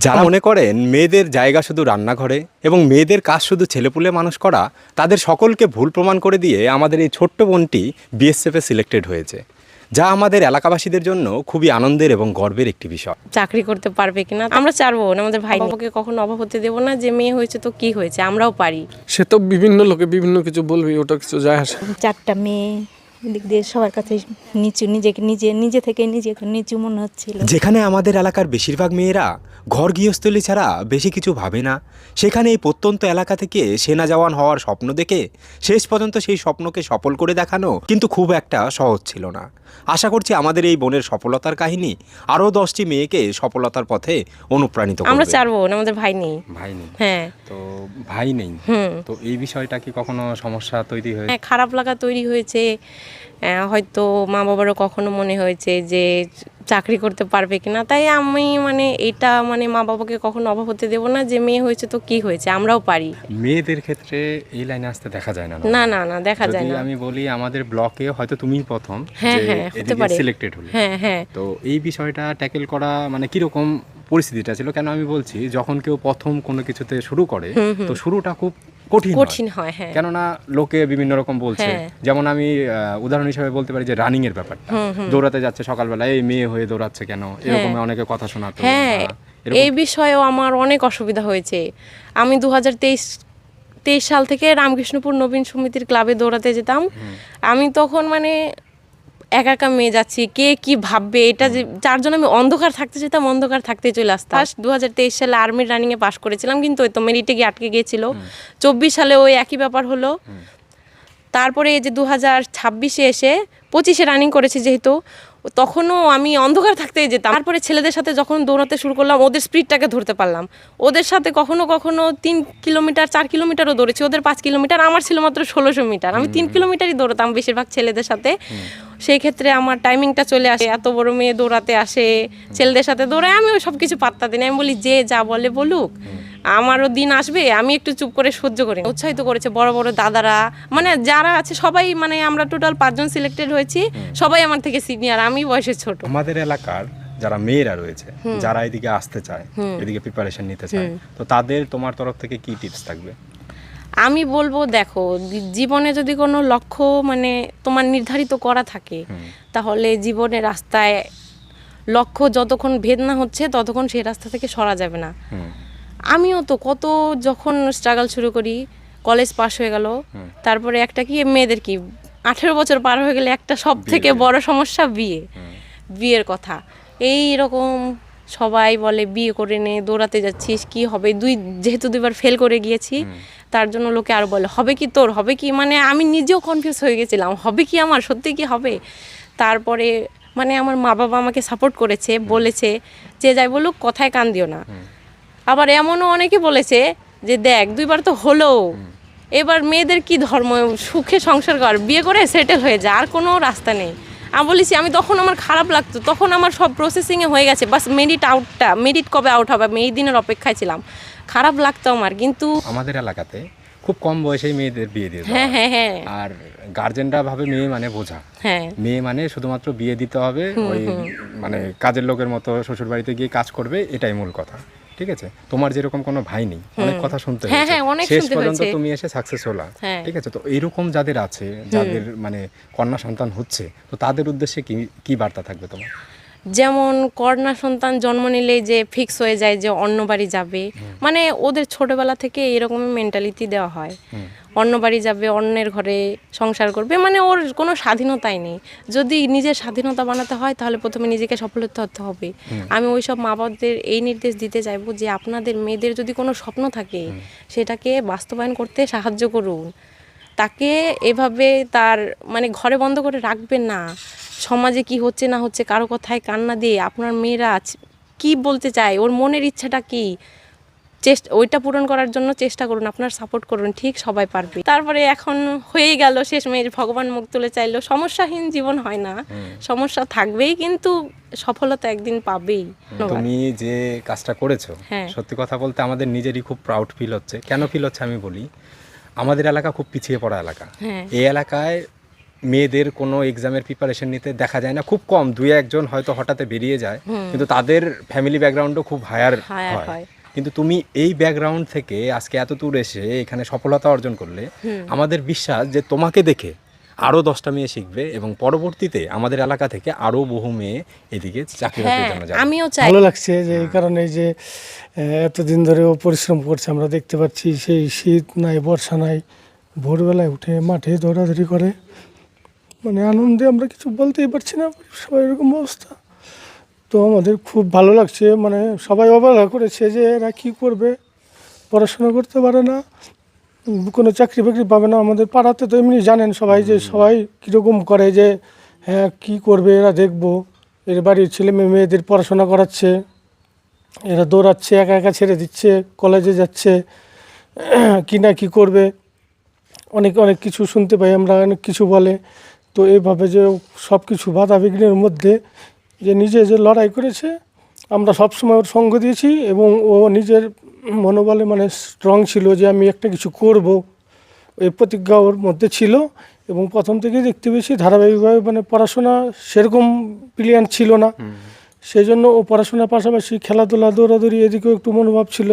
যারা মনে করেন মেয়েদের জায়গা শুধু রান্নাঘরে এবং মেয়েদের কাজ শুধু ছেলেপুলে মানুষ করা, তাদের সকলকে ভুল প্রমাণ করে দিয়ে আমাদের এই ছোট্ট বোনটি বিএসএফে সিলেক্টেড হয়েছে, যা আমাদের এলাকাবাসীদের জন্য খুবই আনন্দের এবং গর্বের একটি বিষয়। চাকরি করতে পারবে কিনা আমরা চাইবো না, আমাদের ভাই বাবাকে কখনো অভাব হতে দেবো না, যে মেয়ে হয়েছে তো কি হয়েছে, আমরাও পারি। সে তো বিভিন্ন লোকে বিভিন্ন কিছু বলবি, ওটা কিছু যায় আসে। চারটা মেয়ে, এদিক দিয়ে সবার কাছে নিচু, নিজে থেকে নিজেকে নিচু মনে হচ্ছিল। যেখানে আমাদের এলাকার বেশিরভাগ মেয়েরা ঘর গৃহস্থলী ছাড়া বেশি কিছু ভাবে না, সেখানে এই প্রত্যন্ত এলাকা থেকে সেনা জওয়ান হওয়ার স্বপ্ন দেখে শেষ পর্যন্ত সেই স্বপ্নকে সফল করে দেখানো কিন্তু খুব একটা সহজ ছিল না। আশা করছি আমাদের এই বোনের সফলতার কাহিনী আরও 10টি মেয়েকে সফলতার পথে অনুপ্রাণিত করবে। আমরা চাইবো না, আমাদের ভাই নেই। ভাই নেই? হ্যাঁ। তো ভাই নেই, তো এই বিষয়টা কি কখনো সমস্যা তৈরি হয়েছে? হ্যাঁ, খারাপ লাগা তৈরি হয়েছে। হয়তো মা বাবারও কখনো মনে হয়েছে যে চাকরি করতে পারবে কিনা, তাই আমি এটা মা বাবাকে কখনো অভাব হতে দেবো না, যে মেয়ে হয়েছে তো কি হয়েছে, আমরাও পারি। মেয়েদের ক্ষেত্রে এই লাইনে আসতে দেখা যায় না। না না না, দেখা যায় না। আমি বলি আমাদের ব্লকে হয়তো তুমিই প্রথম হতে পারে সিলেক্টেড হলে। হ্যাঁ। তো এই বিষয়টা ট্যাকেল করা কিরকম পরিস্থিতিটা ছিল? কেন আমি বলছি, যখন কেউ প্রথম কোনো কিছুতে শুরু করে তো শুরুটা খুব কঠিন হয়। হ্যাঁ, কেননা লোকে বিভিন্ন রকম বলছে। যেমন আমি উদাহরণ হিসেবে বলতে পারি যে রানিং এর ব্যাপারটা, দৌড়াতে যাচ্ছে সকালবেলা, এই মেয়ে হয়ে দৌড়াচ্ছে কেন, এরকম অনেকে কথা শোনাতো। হ্যাঁ, এই বিষয়েও আমার অনেক অসুবিধা হয়েছে। আমি 2023 সাল থেকে রামকৃষ্ণপুর নবীন সমিতির ক্লাবে দৌড়াতে যেতাম। আমি তখন একা মেয়ে যাচ্ছি, কে কি ভাববে, এটা যে যার জন্য আমি অন্ধকার থাকতে যেতাম, অন্ধকার থাকতে চলে আসতাম। 2023 সালে আর্মির রানিংয়ে পাশ করেছিলাম, কিন্তু ওই তো মেরিটে গিয়ে আটকে গিয়েছিল। 24 সালে ওই একই ব্যাপার হলো। তারপরে এই যে 2026-এ এসে 25-এ রানিং করেছি, যেহেতু তখনও আমি অন্ধকার থাকতেই যেতাম। তারপরে ছেলেদের সাথে যখন দৌড়াতে শুরু করলাম, ওদের স্পিডটাকে ধরতে পারলাম। ওদের সাথে কখনো 3 কিলোমিটার 4 কিলোমিটারও দৌড়েছি, ওদের 5 কিলোমিটার, আমার ছিল মাত্র 1600 মিটার। আমি 3 কিলোমিটারই দৌড়াতাম বেশিরভাগ ছেলেদের সাথে। সেই ক্ষেত্রে আমার টাইমিংটা চলে আসে, এত বড় মেয়ে দৌড়াতে আসে, ছেলেদের সাথে দৌড়ায়, আমি ওই সব কিছু পাত্তা দিই না। আমি বলি যে যা বলে বলুক, আমারও দিন আসবে, আমি একটু চুপ করে সহ্য করি। উৎসাহিত করেছে বড় বড় দাদারা, যারা আছে সবাই, আমরা টোটাল 5 জন সিলেক্টেড হয়েছি, সবাই আমার থেকে সিনিয়র, আমি বয়সে ছোট। আমাদের এলাকার যারা মেয়েরা রয়েছে, যারা এদিকে আসতে চায়, এদিকে প্রিপারেশন নিতে চায়, তো তাদের তোমার তরফ থেকে কি টিপস থাকবে? আমি বলবো, দেখো, জীবনে যদি কোনো লক্ষ্য তোমার নির্ধারিত করা থাকে, তাহলে জীবনের রাস্তায় লক্ষ্য যতক্ষণ ভেদ না হচ্ছে ততক্ষণ সেই রাস্তা থেকে সরা যাবে না। আমিও তো যখন স্ট্রাগল শুরু করি, কলেজ পাশ হয়ে গেল, তারপরে একটা কি মেয়েদের 18 বছর পার হয়ে গেলে একটা সব থেকে বড় সমস্যা বিয়ের কথা। এই রকম সবাই বলে বিয়ে করে নে, দৌড়াতে যাচ্ছিস, কি হবে, যেহেতু 2বার ফেল করে গিয়েছি, তার জন্য লোকে আরো বলে হবে কি তোর, হবে কি, আমি নিজেও কনফিউজ হয়ে গেছিলাম, হবে কি আমার, সত্যি কি হবে। তারপরে আমার মা বাবা আমাকে সাপোর্ট করেছে, বলেছে যে যাই বলুক কথায় কান দিও না। আবার এমনও অনেকে বলেছে যে দেখ 2বার তো হলো, এবার মেয়েদের কি ধর্ম, সুখে সংসার কর, বিয়ে করে সেটেল হয়ে যা, আর কোনো রাস্তা নেই। আমি বলেছি, আমি তখন আমার খারাপ লাগতো, তখন আমার সব প্রসেসিংয়ে হয়ে গেছে, বাস মেরিট কবে আউট হবে আমি এই দিনের অপেক্ষায় ছিলাম। খারাপ লাগতো আমার, কিন্তু আমাদের এলাকাতে খুব কম বয়সেই মেয়েদের বিয়ে দিয়ে দেওয়া হয়। হ্যাঁ। আর গার্জেনরা ভাবে মেয়ে বোঝা, মেয়ে শুধুমাত্র বিয়ে দিতে হবে, ওই কাজের লোকের মতো শ্বশুর বাড়িতে গিয়ে কাজ করবে, এটাই মূল কথা। ঠিক আছে, তোমার যেরকম কোনো ভাই নেই, অনেক কথা শুনতে হয়েছে, শেষ পর্যন্ত তুমি এসে সাকসেস হলা। ঠিক আছে, তো এইরকম যাদের আছে, যাদের কন্যা সন্তান হচ্ছে, তো তাদের উদ্দেশ্যে কি বার্তা থাকবে তোমার? যেমন কন্যা সন্তান জন্ম নিলেই যে ফিক্স হয়ে যায় যে অন্য বাড়ি যাবে, ওদের ছোটবেলা থেকে এরকমই মেন্টালিটি দেওয়া হয়, অন্য বাড়ি যাবে, অন্যের ঘরে সংসার করবে, ওর কোনো স্বাধীনতাই নেই। যদি নিজের স্বাধীনতা বানাতে হয় তাহলে প্রথমে নিজেকে সফল হতে হবে। আমি ওই সব মা বাবাদের এই নির্দেশ দিতে চাইবো যে আপনাদের মেয়েদের যদি কোনো স্বপ্ন থাকে, সেটাকে বাস্তবায়ন করতে সাহায্য করুন। তাকে এভাবে তার ঘরে বন্ধ করে রাখবেন না। সমাজে কি হচ্ছে না হচ্ছে কারো কথায় কান্না দিয়ে আপনার মেয়েরা কি বলতে চায়, ওর মনের ইচ্ছাটা কি, ওইটা পূরণ করার জন্য চেষ্টা করুন, আপনার সাপোর্ট করুন, ঠিক সবাই পারবে। তারপরে এখন হয়েই গেল শেষ মেয়ের, ভগবান মুখ তুলে চাইলো, সমস্যাহীন জীবন হয় না, সমস্যা থাকবেই, কিন্তু সফলতা একদিন পাবেই। তুমি যে কাজটা করেছো, সত্যি কথা বলতে আমাদের নিজেরই খুব প্রাউড ফিল হচ্ছে। কেন ফিল হচ্ছে আমি বলি, আমাদের এলাকা খুব পিছিয়ে পড়া এলাকা। এই এলাকায় মেয়েদের কোনো এক্সামের প্রিপারেশন নিতে দেখা যায় না, খুব কম, দুই একজন হয়তো হঠাৎ বেরিয়ে যায়, কিন্তু তাদের ফ্যামিলি ব্যাকগ্রাউন্ডও খুব হায়ার হয়। হয়। কিন্তু তুমি এই ব্যাকগ্রাউন্ড থেকে আজকে এত দূর এসে এখানে সফলতা অর্জন করলে, আমাদের বিশ্বাস যে তোমাকে দেখে আরও 10টা মেয়ে শিখবে এবং পরবর্তীতে আমাদের এলাকা থেকে আরও বহু মেয়ে এদিকে চাকরি বাকরির জন্য যাবে। আমিও চাই। ভালো লাগছে যে এই কারণে যে এতদিন ধরেও পরিশ্রম করছে, আমরা দেখতে পাচ্ছি সেই শীত নাই বর্ষা নাই, ভোরবেলায় উঠে মাঠে দৌড়াদৌড়ি করে, মানে আনন্দে আমরা কিছু বলতেই পারছি না, সবাই এরকম অবস্থা। তো আমাদের খুব ভালো লাগছে, মানে সবাই অবহেলা করেছে যে এরা কী করবে, পড়াশোনা করতে পারে না, কোনো চাকরি বাকরি পাবে না। আমাদের পাড়াতে তো এমনি জানেন সবাই যে সবাই কীরকম করে যে হ্যাঁ কী করবে এরা, দেখবো এর বাড়ির ছেলে মেয়েদের পড়াশোনা করাচ্ছে, এরা দৌড়াচ্ছে, একা একা ছেড়ে দিচ্ছে, কলেজে যাচ্ছে, কি না কী করবে, অনেক অনেক কিছু শুনতে পাই আমরা, অনেক কিছু বলে। তো এইভাবে যে সব কিছু বাধা বিঘ্নের মধ্যে যে নিজে যে লড়াই করেছে, আমরা সবসময় ওর সঙ্গ দিয়েছি এবং ও নিজের মনোবলে মানে স্ট্রং ছিল যে আমি একটা কিছু করব, এই প্রতিজ্ঞা ওর মধ্যে ছিল। এবং প্রথম থেকেই দেখতে পেয়েছি ধারাবাহিকভাবে, মানে পড়াশোনা সেরকম প্রিলিয়ান ছিল না, সেই জন্য ও পড়াশোনার পাশাপাশি খেলাধুলা দৌড়াদৌড়ি এদিকেও একটু মনোভাব ছিল,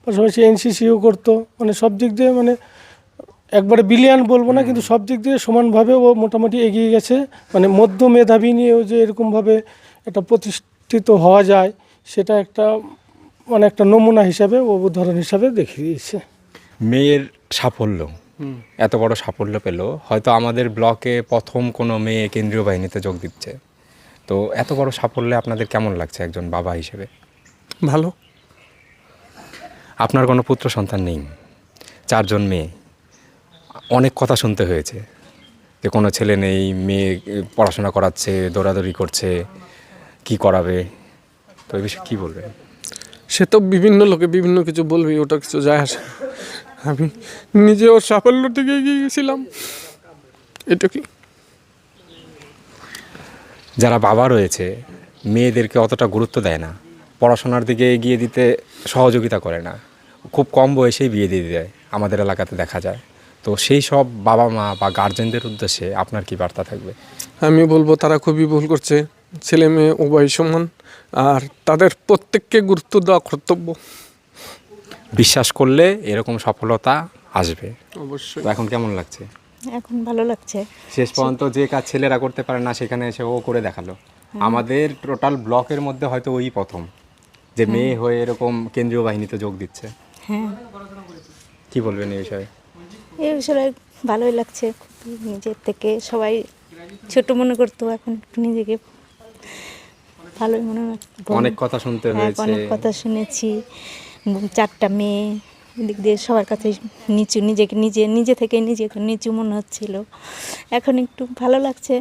পাশাপাশি এনসিসিও করতো, মানে সব দিক দিয়ে মানে একবারে বিলিয়ন বলবো না, কিন্তু সব দিক দিয়ে সমানভাবে ও মোটামুটি এগিয়ে গেছে। মানে মধ্য মেধাবী নিয়েও যে এরকমভাবে একটা প্রতিষ্ঠিত হওয়া যায়, সেটা একটা মানে একটা নমুনা হিসাবে ও উদাহরণ হিসাবে দেখিয়ে দিয়েছে। মেয়ের সাফল্য, এত বড় সাফল্য পেল, হয়তো আমাদের ব্লকে প্রথম কোনো মেয়ে কেন্দ্রীয় বাহিনীতে যোগ দিচ্ছে। তো এত বড় সাফল্যে আপনাদের কেমন লাগছে একজন বাবা হিসেবে? ভালো। আপনার কোনো পুত্র সন্তান নেই, 4জন মেয়ে, অনেক কথা শুনতে হয়েছে যে কোনো ছেলে নেই, মেয়ে পড়াশোনা করাচ্ছে, দৌড়াদৌড়ি করছে, কি করাবে, তো এই বিষয়ে কী বলবেন? সে তো বিভিন্ন লোকে বিভিন্ন কিছু বলবি, ওটা কিছু যায় আসে না। আমি নিজে ওর সাফল্য থেকে এগিয়ে গেছিলাম, এটা কি। যারা বাবা রয়েছে মেয়েদেরকে অতটা গুরুত্ব দেয় না, পড়াশোনার দিকে এগিয়ে দিতে সহযোগিতা করে না, খুব কম বয়সেই বিয়ে দিয়ে দেয়, আমাদের এলাকাতে দেখা যায়। তো সেই সব বাবা মা বা গার্জেনদের উদ্দেশ্যে আপনার কি বার্তা থাকবে? আমি বলবো তারা খুবই ভুল করছে, ছেলে মেয়ে উভয় সমান, আর তাদের প্রত্যেককে গুরুত্ব দেওয়া কর্তব্য। বিশ্বাস করলে এরকম সফলতা আসবে। অবশ্যই। তো এখন কেমন লাগছে? এখন ভালো লাগছে। শেষ পর্যন্ত যে কাজ ছেলেরা করতে পারে না সেখানে এসে ও করে দেখালো। আমাদের টোটাল ব্লকের মধ্যে হয়তো ওই প্রথম যে মেয়ে হয়ে এরকম কেন্দ্রীয় বাহিনীতে যোগ দিচ্ছে। হ্যাঁ, কি বলবেন এই বিষয়ে? এই বিষয়ে ভালোই লাগছে। খুব নিজের থেকে সবাই ছোট মনে করতো, এখন একটু নিজেকে ভালোই মনে হয়। অনেক কথা শুনতে হ্যাঁ, হয়েছে। অনেক কথা শুনেছি। 4টা মেয়ে, এদিক দিয়ে সবার কাছে নিচু, নিজেকে নিজে থেকে নিজেকে নিচু মনে হচ্ছিল, এখন একটু ভালো লাগছে।